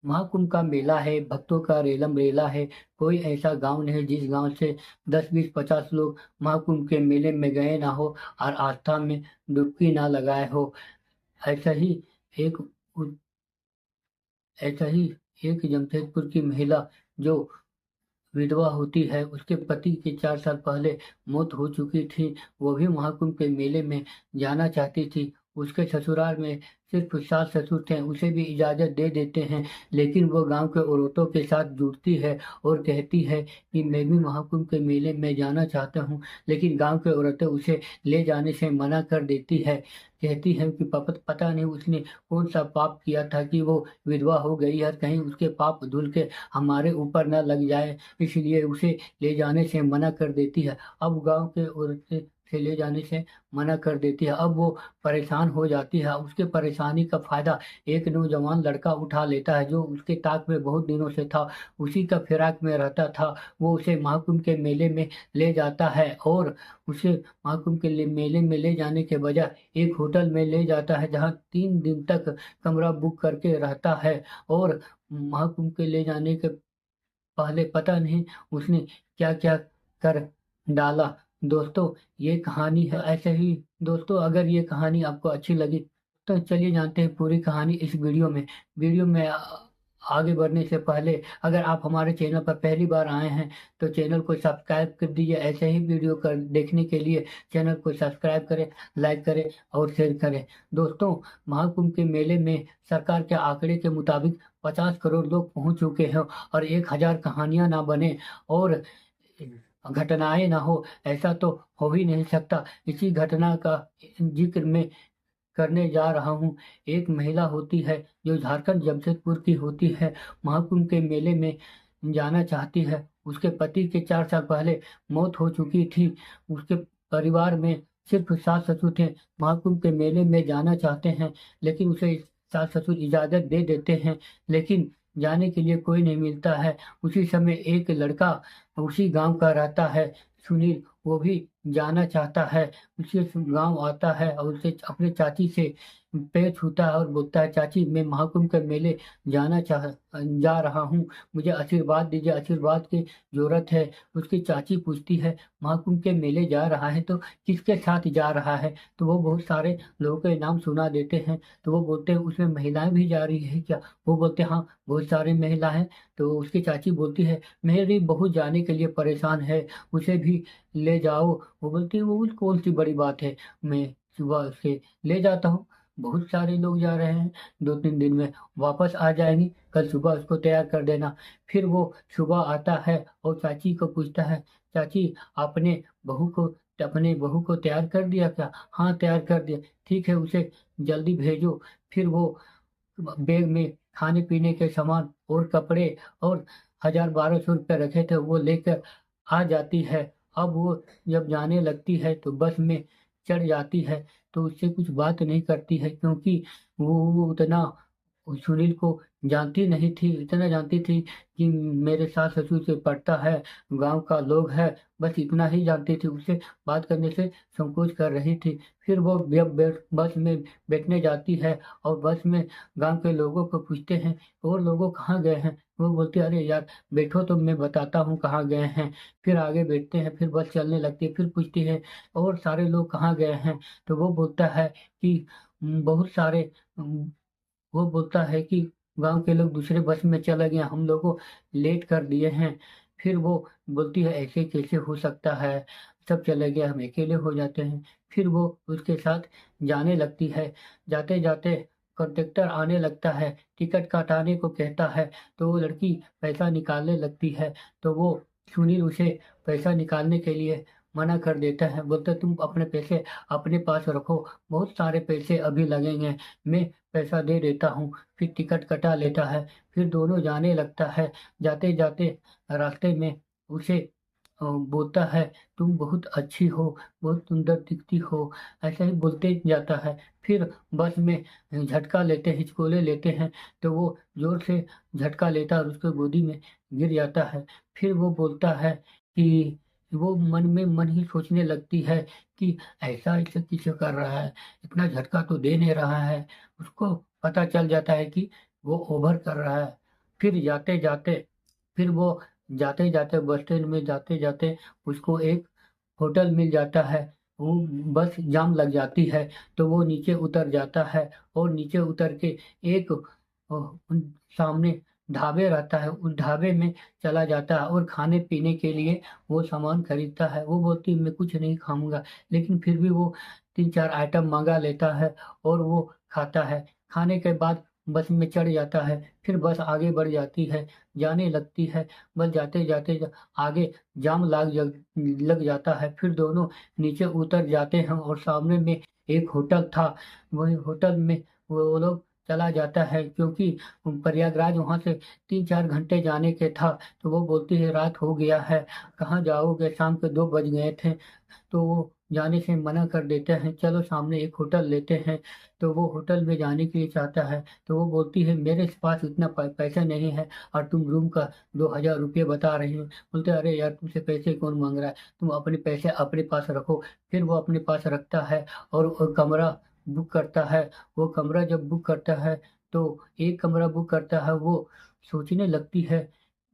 महाकुंभ का मेला है, भक्तों का रेलम रेला है। कोई ऐसा गांव नहीं जिस गांव से 10 20 50 लोग महाकुंभ के मेले में गए ना हो और आस्था में डुबकी ना लगाए हो। ऐसा ही एक ऐसा ही एक जमशेदपुर की महिला जो विधवा होती है, उसके पति के 4 साल पहले मौत हो चुकी थी। वो भी महाकुंभ के मेले में जाना चाहती थी। उसके ससुराल में सिर्फ सास ससुर थे, उसे भी इजाज़त दे देते हैं। लेकिन वो गांव के औरतों के साथ जुड़ती है और कहती है कि मैं भी महाकुंभ के मेले में जाना चाहता हूँ। लेकिन गांव के औरतें उसे ले जाने से मना कर देती है। कहती है कि पता नहीं उसने कौन सा पाप किया था कि वो विधवा हो गई है, कहीं उसके पाप धुल के हमारे ऊपर न लग जाए, इसलिए उसे ले जाने से मना कर देती है। अब गांव के औरतें से ले जाने से मना कर देती है। अब वो परेशान हो जाती है। उसके परेशानी का फायदा एक नौजवान लड़का उठा लेता है जो उसके ताक में बहुत दिनों से था, उसी का फिराक में रहता था। वो उसे महाकुंभ के मेले में ले जाता है और उसे महाकुंभ के मेले में ले जाने के बजाय एक होटल में ले जाता है जहाँ 3 दिन तक कमरा बुक करके रहता है। और महाकुंभ के ले जाने के पहले पता नहीं उसने क्या क्या कर डाला। दोस्तों, ये कहानी है ऐसे ही। दोस्तों, अगर ये कहानी आपको अच्छी लगी तो चलिए जानते हैं पूरी कहानी इस वीडियो में आगे बढ़ने से पहले अगर आप हमारे चैनल पर पहली बार आए हैं तो चैनल को सब्सक्राइब कर दीजिए। ऐसे ही वीडियो कर देखने के लिए चैनल को सब्सक्राइब करें, लाइक करें और शेयर करें। दोस्तों, महाकुंभ के मेले में सरकार के आंकड़े के मुताबिक 50 करोड़ लोग पहुंच चुके हैं और 1,000 कहानियां ना बने और घटनाएं ना हो, ऐसा तो हो ही नहीं सकता। इसी घटना का जिक्र मैं करने जा रहा हूँ। एक महिला होती है जो झारखंड जमशेदपुर की होती है, महाकुंभ के मेले में जाना चाहती है। उसके पति के 4 साल पहले मौत हो चुकी थी। उसके परिवार में सिर्फ सास ससुर थे। महाकुंभ के मेले में जाना चाहते हैं, लेकिन उसे सास ससुर इजाज़त दे देते हैं। लेकिन जाने के लिए कोई नहीं मिलता है। उसी समय एक लड़का उसी गांव का रहता है, सुनील, वो भी जाना चाहता है। उसी गांव आता है और उसे अपने चाची से पैर छूता है और बोलता है, चाची मैं महाकुंभ के मेले जा रहा हूँ, मुझे आशीर्वाद दीजिए, आशीर्वाद की जरूरत है। उसकी चाची पूछती है, महाकुंभ के मेले जा रहा है तो किसके साथ जा रहा है? तो वो बहुत सारे लोगों के नाम सुना देते हैं। तो वो बोलते हैं उसमें महिलाएं भी जा रही है क्या? वो बोलते हैं हाँ, बहुत सारी महिला हैं। तो उसकी चाची बोलती है, मेरी बहू जाने के लिए परेशान है, उसे भी ले जाओ। वो बोलती है, वो कौन सी बड़ी बात है, मैं सुबह से ले जाता हूँ, बहुत सारे लोग जा रहे हैं, 2 3 दिन में वापस आ जाएंगी, कल सुबह उसको तैयार कर देना। फिर वो सुबह आता है और चाची को पूछता है, चाची आपने बहू को अपने बहू को तैयार कर दिया क्या? हाँ, तैयार कर दिया। ठीक है, उसे जल्दी भेजो। फिर वो बैग में खाने पीने के सामान और कपड़े और 1,000 1200 रुपये रखे थे वो लेकर आ जाती है। अब वो जब जाने लगती है तो बस में चढ़ जाती है। तो उससे कुछ बात नहीं करती है क्योंकि वो उतना उस सुनील को जानती नहीं थी। इतना जानती थी कि मेरे सास ससुर से पड़ता है, गांव का लोग है, बस इतना ही जानती थी। उससे बात करने से संकोच कर रही थी। फिर वो जब बस में बैठने जाती है और बस में गांव के लोगों को पूछते हैं, और लोगों कहाँ गए हैं? वो बोलते हैं, अरे यार बैठो तो मैं बताता हूँ कहाँ गए हैं। फिर आगे बैठते हैं, फिर बस चलने लगती है। फिर पूछती है, और सारे लोग कहाँ गए हैं? तो वो बोलता है कि बहुत सारे वो बोलता है कि गांव के लोग दूसरे बस में चले गए, हम लोग को लेट कर दिए हैं। फिर वो बोलती है, ऐसे कैसे हो सकता है, सब चले गए, हम अकेले हो जाते हैं। फिर वो उसके साथ जाने लगती है। जाते जाते कंडक्टर आने लगता है, टिकट कटाने को कहता है। तो वो लड़की पैसा निकालने लगती है। तो वो सुनील उसे पैसा निकालने के लिए मना कर देता है, बोलता है तुम अपने पैसे अपने पास रखो, बहुत सारे पैसे अभी लगेंगे, मैं पैसा दे देता हूँ। फिर टिकट कटा लेता है। फिर दोनों जाने लगता है। जाते जाते रास्ते में उसे बोलता है, तुम बहुत अच्छी हो, बहुत सुंदर दिखती हो, ऐसा ही बोलते जाता है। फिर बस में झटका लेते हिचकोले लेते हैं। तो वो जोर से झटका लेता है और उसके गोदी में गिर जाता है। फिर वो बोलता है कि वो मन में मन ही सोचने लगती है कि ऐसा ऐसा किसे कर रहा है, इतना झटका तो दे नहीं रहा है। उसको पता चल जाता है कि वो ओवर कर रहा है। फिर जाते जाते फिर वो जाते जाते बस स्टैंड में जाते जाते उसको एक होटल मिल जाता है। वो बस जाम लग जाती है तो वो नीचे उतर जाता है और नीचे उतर के एक सामने ढाबे रहता है, उस ढाबे में चला जाता है और खाने पीने के लिए वो सामान खरीदता है। वो बोलती है मैं कुछ नहीं खाऊंगा, लेकिन फिर भी वो 3-4 आइटम मंगा लेता है और वो खाता है। खाने के बाद बस में चढ़ जाता है, फिर बस आगे बढ़ जाती है, जाने लगती है। बस जाते जाते आगे जाम लग जाता है। फिर दोनों नीचे उतर जाते हैं और सामने में एक होटल था, वही होटल में वो लोग चला जाता है, क्योंकि प्रयागराज वहाँ से 3-4 घंटे जाने के था। तो वो बोलती है रात हो गया है, कहाँ जाओगे, शाम के 2 बज गए थे। तो वो जाने से मना कर देते हैं, चलो सामने एक होटल लेते हैं। तो वो होटल में जाने के लिए चाहता है तो वो बोलती है मेरे पास इतना पैसा नहीं है और तुम रूम का 2,000 रुपये बता रहे हो। बोलते अरे यार तुमसे पैसे कौन मांग रहा है, तुम अपने पैसे अपने पास रखो। फिर वो अपने पास रखता है और वो कमरा बुक करता है। वो कमरा जब बुक करता है तो एक कमरा बुक करता है, वो सोचने लगती है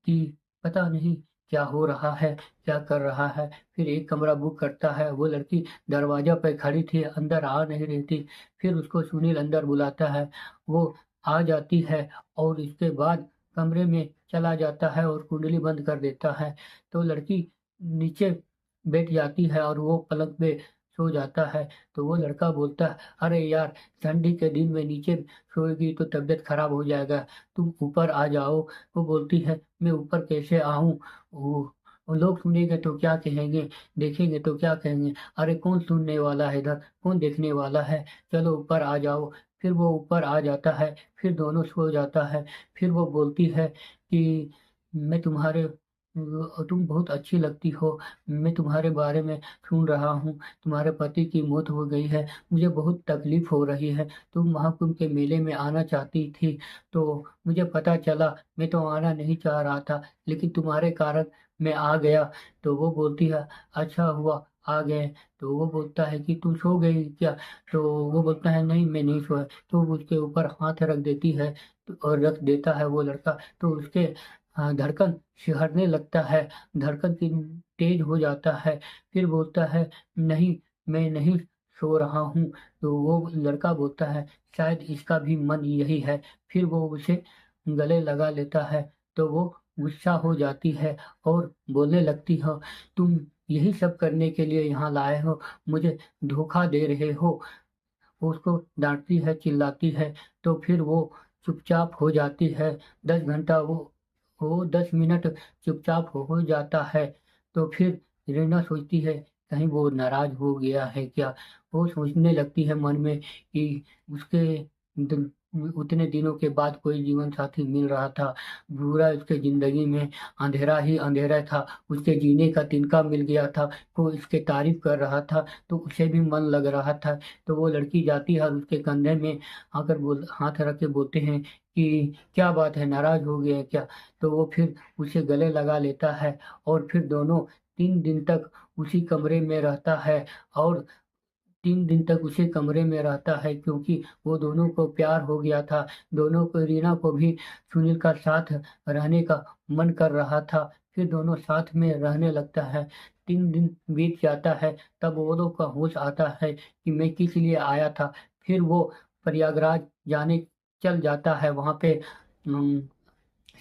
कि पता नहीं क्या हो रहा है, क्या कर रहा है। फिर एक कमरा बुक करता है, वो लड़की दरवाजा पे खड़ी थी, अंदर आ नहीं रही थी। फिर उसको सुनील अंदर बुलाता है, वो आ जाती है और इसके बाद कमरे में चला जाता है और कुंडली बंद कर देता है। तो लड़की नीचे बैठ जाती है और वो पलंग पे सो जाता है। तो वो लड़का बोलता है अरे यार ठंडी के दिन में नीचे सोएगी तो तबीयत खराब हो जाएगा, तुम ऊपर आ जाओ। वो बोलती है मैं ऊपर कैसे आऊं, वो लोग सुनेंगे तो क्या कहेंगे, देखेंगे तो क्या कहेंगे, अरे कौन सुनने वाला है इधर, कौन देखने वाला है, चलो ऊपर आ जाओ। फिर वो ऊपर आ जाता है, फिर दोनों सो जाता है। फिर वो बोलती है कि मैं तुम्हारे तुम बहुत अच्छी लगती हो, मैं तुम्हारे बारे में सुन रहा हूँ, तुम्हारे पति की मौत हो गई है, मुझे बहुत तकलीफ हो रही है, तुम महाकुंभ के मेले में आना चाहती थी तो मुझे पता चला, मैं तो आना नहीं चाह रहा था लेकिन तुम्हारे कारण मैं आ गया। तो वो बोलती है अच्छा हुआ आ गए। तो वो बोलता है कि तू सो गई क्या। तो वो बोलता है नहीं मैं नहीं सोया। तो वो उसके ऊपर हाथ रख देती है और रख देता है वो लड़का। तो उसके धड़कन सिहरने लगता है, धड़कन की तेज हो जाता है। फिर बोलता है नहीं मैं नहीं सो रहा हूँ। तो वो लड़का बोलता है शायद इसका भी मन यही है। फिर वो उसे गले लगा लेता है। तो वो गुस्सा हो जाती है और बोलने लगती है तुम यही सब करने के लिए यहाँ लाए हो, मुझे धोखा दे रहे हो। वो उसको डांटती है, चिल्लाती है। तो फिर वो चुपचाप हो जाती है। 10 घंटा वो 10 मिनट चुपचाप हो जाता है। तो फिर रीना सोचती है कहीं वो नाराज हो गया है क्या। वो सोचने लगती है मन में कि उसके दिन- उतने दिनों के बाद कोई जीवन साथी मिल रहा था, पूरा उसके जिंदगी में अंधेरा ही अंधेरा था, उसके जीने का तिनका मिल गया था। वो इसके तारीफ कर रहा था तो उसे भी मन लग रहा था। तो वो लड़की जाती है और उसके कंधे में आकर हाथ रख के बोलते हैं कि क्या बात है, नाराज हो गए हैं क्या। तो वो फिर उसे गले लगा लेता है और फिर दोनों 3 दिन तक उसी कमरे में रहता है। और 3 दिन तक उसी कमरे में रहता है क्योंकि वो दोनों को प्यार हो गया था। दोनों को, रीना को भी सुनील का साथ रहने का मन कर रहा था। फिर दोनों साथ में रहने लगता है। 3 दिन बीत जाता है, तब वो लोग का होश आता है कि मैं किस लिए आया था। फिर वो प्रयागराज जाने चल जाता है। वहाँ पे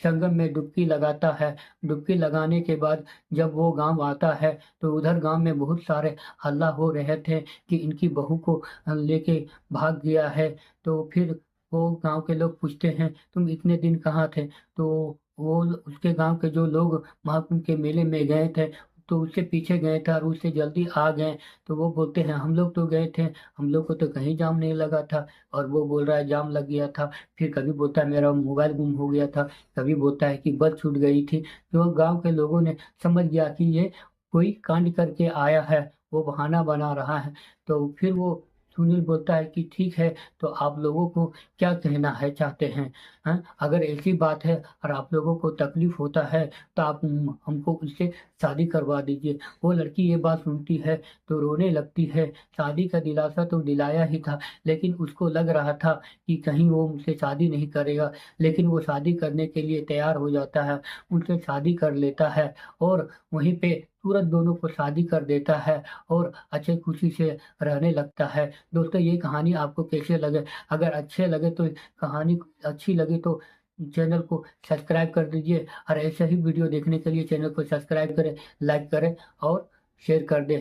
संगम में डुबकी लगाता है। डुबकी लगाने के बाद जब वो गांव आता है तो उधर गांव में बहुत सारे हल्ला हो रहे थे कि इनकी बहू को लेके भाग गया है। तो फिर वो गांव के लोग पूछते हैं तुम इतने दिन कहाँ थे। तो वो उसके गांव के जो लोग महाकुंभ के मेले में गए थे तो उससे पीछे गए थे और उससे जल्दी आ गए। तो वो बोलते हैं हम लोग तो गए थे, हम लोग को तो कहीं जाम नहीं लगा था। और वो बोल रहा है जाम लग गया था। फिर कभी बोलता है मेरा मोबाइल गुम हो गया था, कभी बोलता है कि बस छूट गई थी। तो गांव के लोगों ने समझ गया कि ये कोई कांड करके आया है, वो बहाना बना रहा है। तो फिर वो सुनील बोलता है कि ठीक है, तो आप लोगों को क्या कहना है चाहते हैं? अगर ऐसी बात है और आप लोगों को तकलीफ होता है तो आप हमको उससे शादी करवा दीजिए। वो लड़की ये बात सुनती है तो रोने लगती है। शादी का दिलासा तो दिलाया ही था, लेकिन उसको लग रहा था कि कहीं वो मुझसे शादी नहीं करेगा, लेकिन वो शादी करने के लिए तैयार हो जाता है, उनसे शादी कर लेता है और वहीं पे तुरंत दोनों को शादी कर देता है और अच्छे खुशी से रहने लगता है। दोस्तों, ये कहानी आपको कैसे लगे? अगर अच्छे लगे तो कहानी अच्छी लगे तो चैनल को सब्सक्राइब कर दीजिए और ऐसे ही वीडियो देखने के लिए चैनल को सब्सक्राइब करें, लाइक करें और शेयर कर दें।